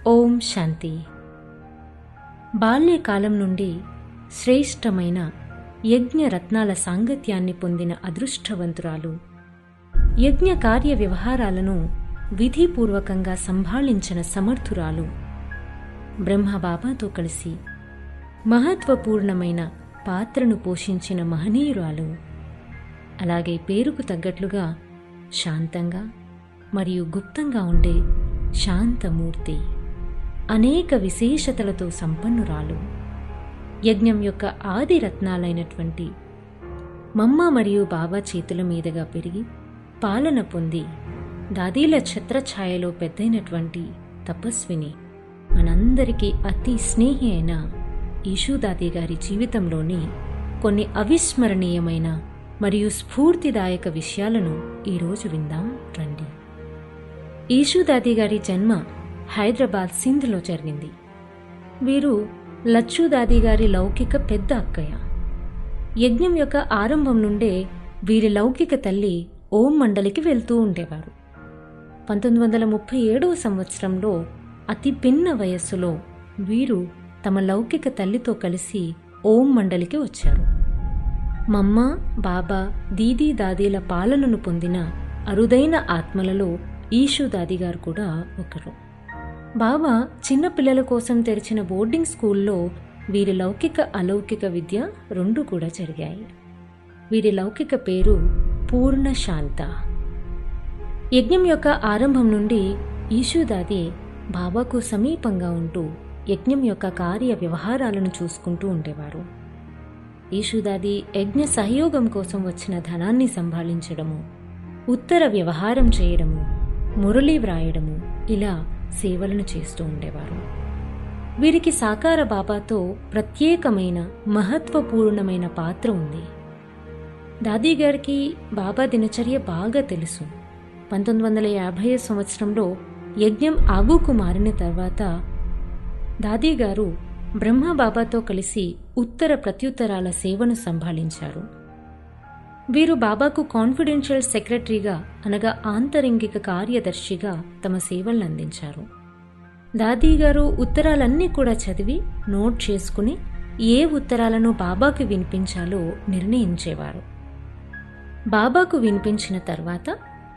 ఓం శాంతి. బాల్యకాలం నుండి శ్రేష్టమైన యజ్ఞరత్నాల సాంగత్యాన్ని పొందిన అదృష్టవంతురాలు, యజ్ఞ కార్య వ్యవహారాలను విధిపూర్వకంగా సంభాళించిన సమర్థురాలు, బ్రహ్మబాబాతో కలిసి మహత్వపూర్ణమైన పాత్రను పోషించిన మహనీయురాలు, అలాగే పేరుకు తగ్గట్లుగా శాంతంగా మరియు గుప్తంగా ఉండే శాంతమూర్తి, అనేక విశేషతలతో సంపన్నురాలు, యజ్ఞం యొక్క ఆది రత్నాలైనటువంటి మమ్మ మరియు బాబా చేతుల మీదుగా పెరిగి పాలన పొంది దాదీల ఛత్రఛాయలో పెద్దయినటువంటి తపస్విని, మనందరికీ అతి స్నేహి అయిన ఈశూదాది గారి జీవితంలోని కొన్ని అవిస్మరణీయమైన మరియు స్ఫూర్తిదాయక విషయాలను ఈరోజు విందాం రండి. ఈశూదాది గారి జన్మ హైదరాబాద్ సింధ్లో జరిగింది. వీరు లచ్చూదాది గారి లౌకిక పెద్ద అక్కయ్య. యజ్ఞం యొక్క ఆరంభం నుండే వీరి లౌకిక తల్లి ఓం మండలికి వెళ్తూ ఉండేవారు. 1937వ సంవత్సరంలో అతి పిన్న వయస్సులో వీరు తమ లౌకిక తల్లితో కలిసి ఓం మండలికి వచ్చారు. మమ్మ, బాబా, దీదీ దాదీల పాలనను పొందిన అరుదైన ఆత్మలలో ఈశూదాది గారు కూడా ఒకరు. బాబా చిన్నపిల్లల కోసం తెరిచిన బోర్డింగ్ స్కూల్లో వీరి లౌకిక అలౌకిక విద్య రెండు కూడా జరిగాయి. వీరి లౌకిక పేరు పూర్ణ శాంత. యజ్ఞం యొక్క ఆరంభం నుండి ఈశూదాది బాబాకు సమీపంగా ఉంటూ యజ్ఞం యొక్క కార్య వ్యవహారాలను చూసుకుంటూ ఉండేవారు. ఈశూదాది యజ్ఞ సహయోగం కోసం వచ్చిన ధనాన్ని సంభాళించడము, ఉత్తర వ్యవహారం చేయడము, మురళి వ్రాయడము, ఇలా సేవలను చేస్తూ ఉండేవారు. వీరికి సాకార బాబాతో ప్రత్యేకమైన మహత్వపూర్ణమైన పాత్ర ఉంది. దాదీ గారికి బాబా దినచర్య బాగా తెలుసు. 1950 సంవత్సరంలో యజ్ఞం ఆగుకు మారిన తర్వాత దాదీ గారు బ్రహ్మబాబాతో కలిసి ఉత్తర ప్రత్యుత్తరాల సేవను సంభాళించారు. వీరు బాబాకు కాన్ఫిడెన్షియల్ సెక్రటరీగా అనగా ఆంతరింగిక కార్యదర్శిగా తమ సేవలను అందించారు. దాదీ గారు ఉత్తరాలన్నీ కూడా చదివి నోట్ చేసుకుని ఏ ఉత్తరాలను బాబాకు వినిపించాలో నిర్ణయించేవారు. బాబాకు వినిపించిన తర్వాత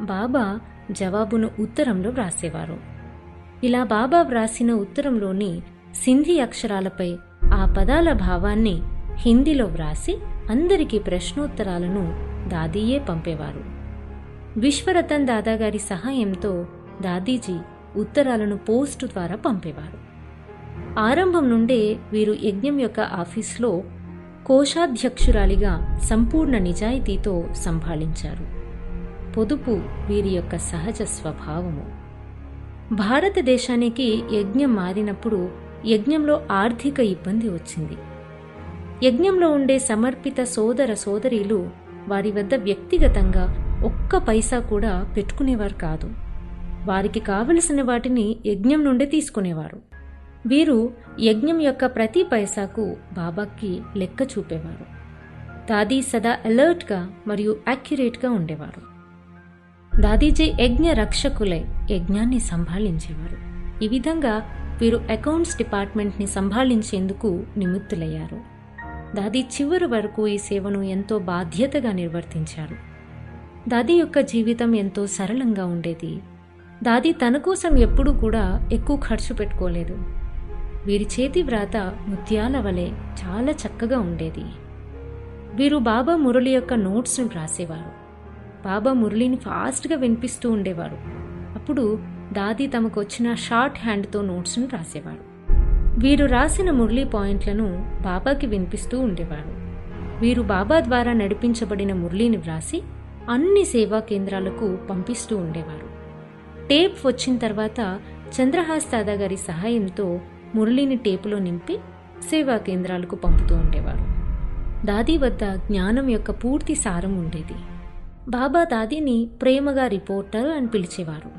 బాబా జవాబును ఉత్తరంలో వ్రాసేవారు. ఇలా బాబా వ్రాసిన ఉత్తరంలోని సింధీ అక్షరాలపై ఆ పదాల భావాన్ని హిందీలో వ్రాసి అందరికీ ప్రశ్నోత్తరాలను దాదీయే పంపేవారు. విశ్వరతన్ దాదాగారి సహాయంతో దాదీజీ ఉత్తరాలను పోస్టు ద్వారా పంపేవారు. ఆరంభం నుండే వీరు యజ్ఞం యొక్క ఆఫీస్లో కోశాధ్యక్షురాలిగా సంపూర్ణ నిజాయితీతో సంభాళించారు. పొదుపు వీరి యొక్క సహజ స్వభావము. భారతదేశానికి యజ్ఞం మారినప్పుడు యజ్ఞంలో ఆర్థిక ఇబ్బంది వచ్చింది. యజ్ఞంలో ఉండే సమర్పిత సోదర సోదరీలు వారి వద్ద వ్యక్తిగతంగా ఒక్క పైసా కూడా పెట్టుకునేవారు కాదు. వారికి కావలసిన వాటిని యజ్ఞం నుండే తీసుకునేవారు. వీరు యజ్ఞం యొక్క ప్రతి పైసాకు బాబాకి లెక్క చూపేవారు. దాదీ సదా అలర్ట్గా మరియు యాక్యురేట్గా ఉండేవారు. దాదీజీ యజ్ఞ రక్షకులై యజ్ఞాన్ని సంభాళించేవారు. ఈ విధంగా వీరు అకౌంట్స్ డిపార్ట్మెంట్ని సంభాళించేందుకు నిమిత్తులయ్యారు. దాదీ చివరి వరకు ఈ సేవను ఎంతో బాధ్యతగా నిర్వర్తించారు. దాదీ యొక్క జీవితం ఎంతో సరళంగా ఉండేది. దాదీ తన కోసం ఎప్పుడూ కూడా ఎక్కువ ఖర్చు పెట్టుకోలేదు. వీరి చేతి వ్రాత ముత్యాల వలె చాలా చక్కగా ఉండేది. వీరు బాబా మురళి యొక్క నోట్స్ను వ్రాసేవారు. బాబా మురళిని ఫాస్ట్గా వినిపిస్తూ ఉండేవారు. అప్పుడు దాదీ తమకు వచ్చిన షార్ట్ హ్యాండ్తో నోట్స్ను రాసేవారు. వీరు రాసిన మురళీ పాయింట్లను బాబాకి వినిపిస్తూ ఉండేవారు. వీరు బాబా ద్వారా నడిపించబడిన మురళీని వ్రాసి అన్ని సేవా కేంద్రాలకు పంపిస్తూ ఉండేవారు. టేప్ వచ్చిన తర్వాత చంద్రహాస్ దాదా గారి సహాయంతో మురళీని టేపులో నింపి సేవా కేంద్రాలకు పంపుతూ ఉండేవారు. దాదీ వద్ద జ్ఞానం యొక్క పూర్తి సారం ఉండేది. బాబా దాదీని ప్రేమగా రిపోర్టర్ అని పిలిచేవారు.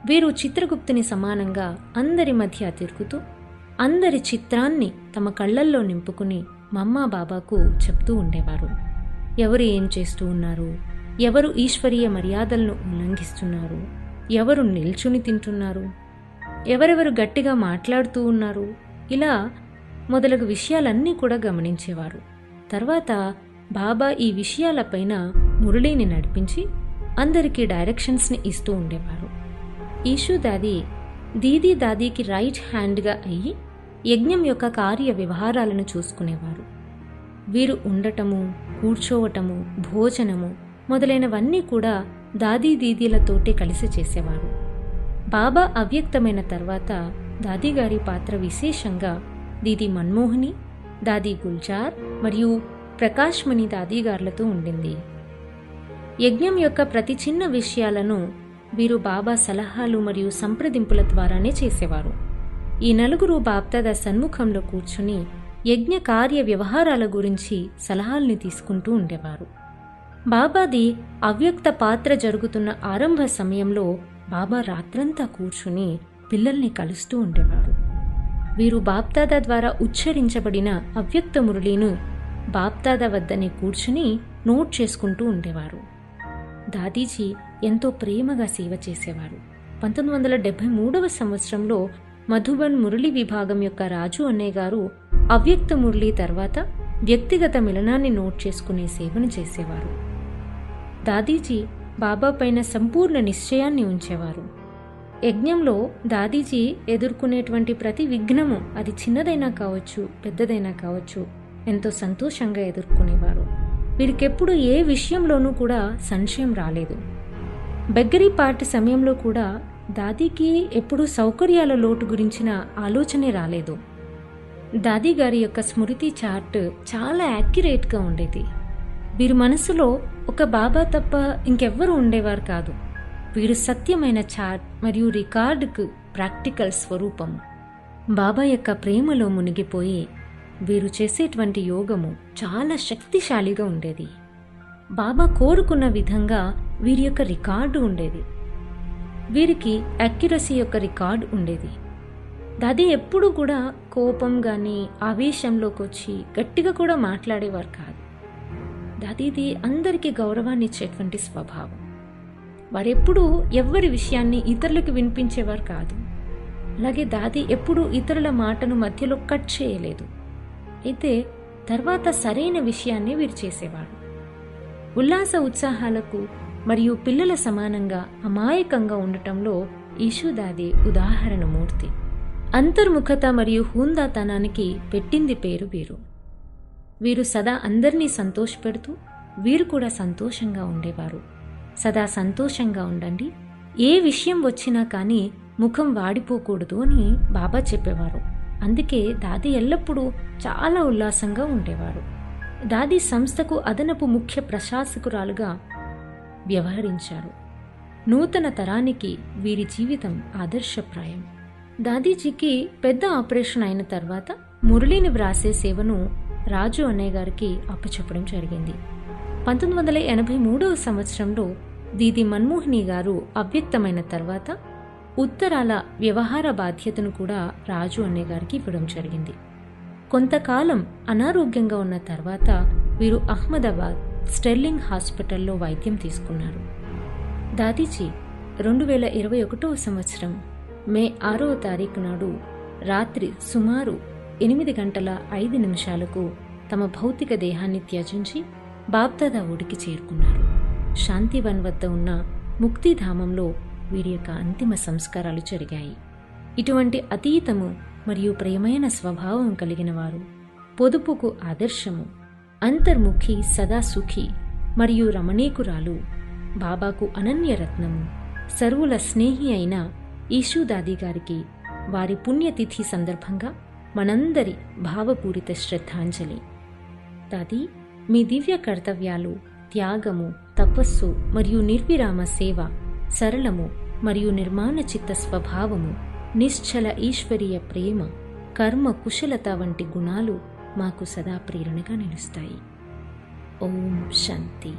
వీరు చిత్రగుప్తుని సమానంగా అందరి మధ్య తిరుగుతూ అందరి చిత్రాన్ని తమ కళ్లల్లో నింపుకుని మమ్మా బాబాకు చెప్తూ ఉండేవారు. ఎవరు ఏం చేస్తూ ఉన్నారు, ఎవరు ఈశ్వరీయ మర్యాదలను ఉల్లంఘిస్తున్నారు, ఎవరు నిల్చుని తింటున్నారు, ఎవరెవరు గట్టిగా మాట్లాడుతూ ఉన్నారు, ఇలా మొదలగు విషయాలన్నీ కూడా గమనించేవారు. తర్వాత బాబా ఈ విషయాలపైన మురళిని నడిపించి అందరికీ డైరెక్షన్స్ని ఇస్తూ ఉండేవారు. ఈషూ దాది దీదీ దాదీకి రైట్ హ్యాండ్గా అయ్యి యజ్ఞం యొక్క కార్య వ్యవహారాలను చూసుకునేవారు. వీరు ఉండటము, కూర్చోవటము, భోజనము మొదలైనవన్నీ కూడా దాదీ దీదీలతోటే కలిసి చేసేవారు. బాబా అవ్యక్తమైన తర్వాత దాదీగారి పాత్ర విశేషంగా దీదీ మన్మోహిని, దాదీ గుల్జార్ మరియు ప్రకాష్మణి దాదీగార్లతో ఉండింది. యజ్ఞం యొక్క ప్రతి చిన్న విషయాలను వీరు బాబా సలహాలు మరియు సంప్రదింపుల ద్వారానే చేసేవారు. ఈ నలుగురు బాప్దాదా సన్ముఖంలో కూర్చుని యజ్ఞ కార్య వ్యవహారాల గురించి సలహాల్ని తీసుకుంటూ ఉండేవారు. బాబాది అవ్యక్త పాత్ర జరుగుతున్న ఆరంభ సమయంలో బాబా రాత్రంతా కూర్చుని పిల్లల్ని కలుస్తూ ఉండేవారు. వీరు బాప్దాదా ద్వారా ఉచ్చరించబడిన అవ్యక్త మురళిను బాప్దాదా వద్దనే కూర్చుని నోట్ చేసుకుంటూ ఉండేవారు. దాదీజీ ఎంతో ప్రేమగా సేవ చేసేవారు. 1973వ సంవత్సరంలో మధుబన్ మురళి విభాగం యొక్క రాజు అన్నయ్య గారు అవ్యక్త మురళి తర్వాత వ్యక్తిగత మిలనాన్ని నోట్ చేసుకునే సేవను చేసేవారు. దాదీజీ బాబా పైన సంపూర్ణ నిశ్చయాన్ని ఉంచేవారు. యజ్ఞంలో దాదీజీ ఎదుర్కొనేటువంటి ప్రతి విఘ్నము, అది చిన్నదైనా కావచ్చు, పెద్దదైనా కావచ్చు, ఎంతో సంతోషంగా ఎదుర్కొనేవారు. వీరికెప్పుడు ఏ విషయంలోనూ కూడా సంశయం రాలేదు. బెగ్గరీపాటి సమయంలో కూడా దాదీకి ఎప్పుడూ సౌకర్యాల లోటు గురించిన ఆలోచనే రాలేదు. దాదీ గారి యొక్క స్మృతి చార్ట్ చాలా యాక్యురేట్గా ఉండేది. వీరి మనసులో ఒక బాబా తప్ప ఇంకెవ్వరూ ఉండేవారు కాదు. వీరు సత్యమైన చార్ట్ మరియు రికార్డుకు ప్రాక్టికల్ స్వరూపం. బాబా యొక్క ప్రేమలో మునిగిపోయి వీరు చేసేటువంటి యోగము చాలా శక్తిశాలిగా ఉండేది. బాబా కోరుకున్న విధంగా వీరి యొక్క రికార్డు ఉండేది. వీరికి యాక్యురసీ యొక్క రికార్డు ఉండేది. దాది ఎప్పుడూ కూడా కోపం కానీ ఆవేశంలోకి వచ్చి గట్టిగా కూడా మాట్లాడేవారు కాదు. దాదీది అందరికీ గౌరవాన్ని ఇచ్చేటువంటి స్వభావం. వారెప్పుడూ ఎవ్వరి విషయాన్ని ఇతరులకు వినిపించేవారు కాదు. అలాగే దాది ఎప్పుడూ ఇతరుల మాటను మధ్యలో కట్ చేయలేదు. అయితే తర్వాత సరైన విషయాన్ని వీరు చేసేవారు. ఉల్లాస ఉత్సాహాలకు మరియు పిల్లల సమానంగా అమాయకంగా ఉండటంలో ఈషూదాది ఉదాహరణ మూర్తి. అంతర్ముఖత మరియు హుందాతనానికి పెట్టింది పేరు వీరు. వీరు సదా అందరినీ సంతోషపెడుతూ వీరు కూడా సంతోషంగా ఉండేవారు. సదా సంతోషంగా ఉండండి, ఏ విషయం వచ్చినా కానీ ముఖం వాడిపోకూడదు అని బాబా చెప్పేవారు. అందుకే దాది ఎల్లప్పుడూ చాలా ఉల్లాసంగా ఉండేవారు. దాది సంస్థకు అదనపు ముఖ్య ప్రశాసకురాలుగా వ్యవహరించారు. నూతన తరానికి వీరి జీవితం ఆదర్శప్రాయం. దాదీజీకి పెద్ద ఆపరేషన్ అయిన తర్వాత మురళిని వ్రాసే సేవను రాజు అన్నయ్య గారికి అప్పచెప్పడం జరిగింది. 1983వ సంవత్సరంలో దీది మన్మోహిని గారు అవ్యక్తమైన తర్వాత ఉత్తరాల వ్యవహార బాధ్యతను కూడా రాజు అన్నయ్య గారికి ఇవ్వడం జరిగింది. కొంతకాలం అనారోగ్యంగా ఉన్న తర్వాత వీరు అహ్మదాబాద్ స్టెర్లింగ్ హాస్పిటల్లో వైద్యం తీసుకున్నారు. దాదీజీ 2021వ సంవత్సరం మే 6వ తారీఖు నాడు రాత్రి సుమారు 8:05 తమ భౌతిక దేహాన్ని త్యజించి బాప్దాదా ఊడికి చేరుకున్నారు. శాంతివన్ వద్ద ఉన్న ముక్తిధామంలో వీరి యొక్క అంతిమ సంస్కారాలు జరిగాయి. ఇటువంటి అతీతము మరియు ప్రియమైన స్వభావం కలిగిన వారు, పొదుపుకు ఆదర్శము, అంతర్ముఖి, సదా సుఖి మరియు రమణీకురాలు, బాబాకు అనన్యరత్నము, సర్వుల స్నేహి అయిన ఈషూదాది గారికి వారి పుణ్యతిథి సందర్భంగా మనందరి భావపూరిత శ్రద్ధాంజలి. దాది, మీ దివ్య కర్తవ్యాలు, త్యాగము, తపస్సు మరియు నిర్విరామ సేవ, సరళము మరియు నిర్మాణ చిత్త స్వభావము, నిశ్చల ఈశ్వరీయ ప్రేమ, కర్మ కుశలత వంటి గుణాలు మాకు సదా ప్రేరణగా నిలుస్తాయి. ఓం శాంతి.